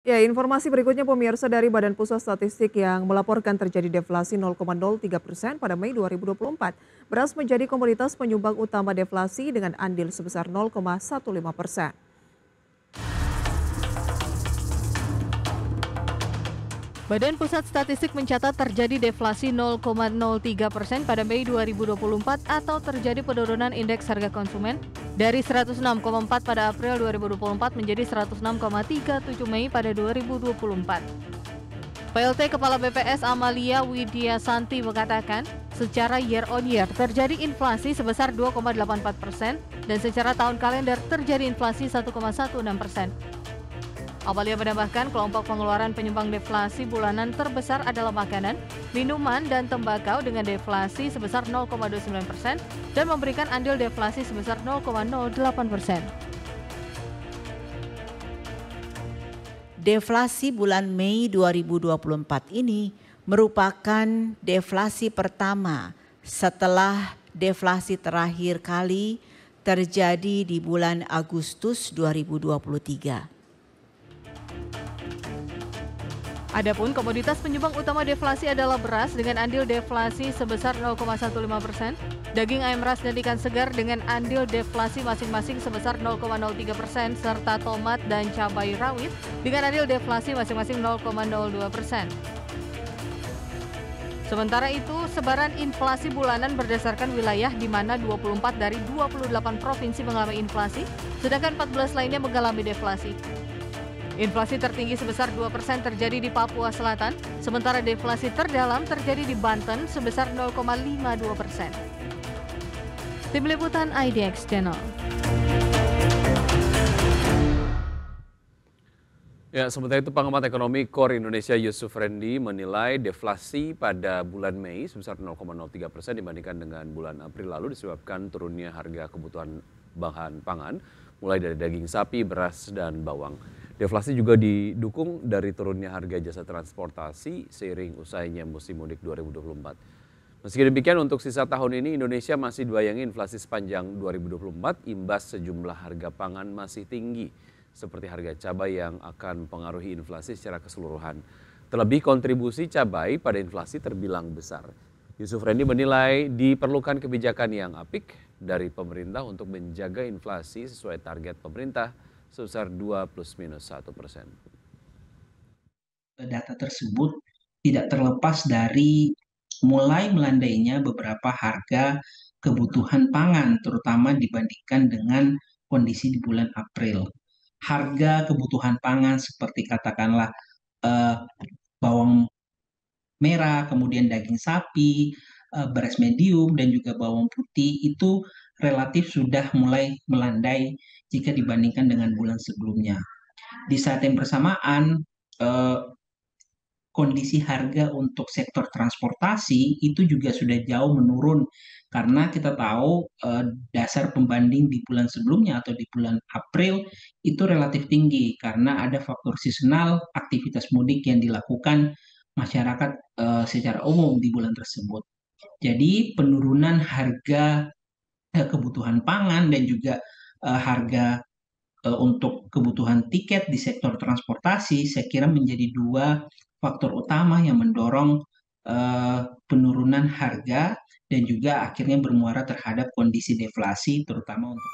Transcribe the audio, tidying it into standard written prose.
Ya, informasi berikutnya pemirsa dari Badan Pusat Statistik yang melaporkan terjadi deflasi 0,03% pada Mei 2024. Beras menjadi komoditas penyumbang utama deflasi dengan andil sebesar 0,15%. Badan Pusat Statistik mencatat terjadi deflasi 0,03% pada Mei 2024 atau terjadi penurunan indeks harga konsumen dari 106,4 pada April 2024 menjadi 106,37 Mei pada 2024. PLT Kepala BPS Amalia Widyasanti mengatakan, secara year on year terjadi inflasi sebesar 2,84% dan secara tahun kalender terjadi inflasi 1,16%. Amalia menambahkan kelompok pengeluaran penyumbang deflasi bulanan terbesar adalah makanan, minuman, dan tembakau dengan deflasi sebesar 0,29% dan memberikan andil deflasi sebesar 0,08%. Deflasi bulan Mei 2024 ini merupakan deflasi pertama setelah deflasi terakhir kali terjadi di bulan Agustus 2023. Adapun komoditas penyumbang utama deflasi adalah beras dengan andil deflasi sebesar 0,15%, daging ayam ras dan ikan segar dengan andil deflasi masing-masing sebesar 0,03%, serta tomat dan cabai rawit dengan andil deflasi masing-masing 0,02%. Sementara itu, sebaran inflasi bulanan berdasarkan wilayah di mana 24 dari 28 provinsi mengalami inflasi, sedangkan 14 lainnya mengalami deflasi. Inflasi tertinggi sebesar 2% terjadi di Papua Selatan, sementara deflasi terdalam terjadi di Banten sebesar 0,52%. Tim Liputan IDX Channel. Ya, sementara itu pengamat ekonomi KOR Indonesia Yusuf Rendy menilai deflasi pada bulan Mei sebesar 0,03% dibandingkan dengan bulan April lalu disebabkan turunnya harga kebutuhan bahan pangan, mulai dari daging sapi, beras, dan bawang. Deflasi juga didukung dari turunnya harga jasa transportasi seiring usainya musim mudik 2024. Meski demikian, untuk sisa tahun ini Indonesia masih dibayangi inflasi sepanjang 2024 imbas sejumlah harga pangan masih tinggi, seperti harga cabai yang akan mempengaruhi inflasi secara keseluruhan. Terlebih kontribusi cabai pada inflasi terbilang besar. Yusuf Rendy menilai diperlukan kebijakan yang apik dari pemerintah untuk menjaga inflasi sesuai target pemerintah sebesar 2+-1%. Data tersebut tidak terlepas dari mulai melandainya beberapa harga kebutuhan pangan, terutama dibandingkan dengan kondisi di bulan April. Harga kebutuhan pangan seperti katakanlah bawang merah, kemudian daging sapi, beras medium, dan juga bawang putih itu relatif sudah mulai melandai jika dibandingkan dengan bulan sebelumnya. Di saat yang bersamaan, kondisi harga untuk sektor transportasi itu juga sudah jauh menurun karena kita tahu dasar pembanding di bulan sebelumnya atau di bulan April itu relatif tinggi karena ada faktor seasonal aktivitas mudik yang dilakukan masyarakat secara umum di bulan tersebut. Jadi penurunan harga kebutuhan pangan dan juga harga untuk kebutuhan tiket di sektor transportasi, saya kira menjadi dua faktor utama yang mendorong penurunan harga dan juga akhirnya bermuara terhadap kondisi deflasi, terutama untuk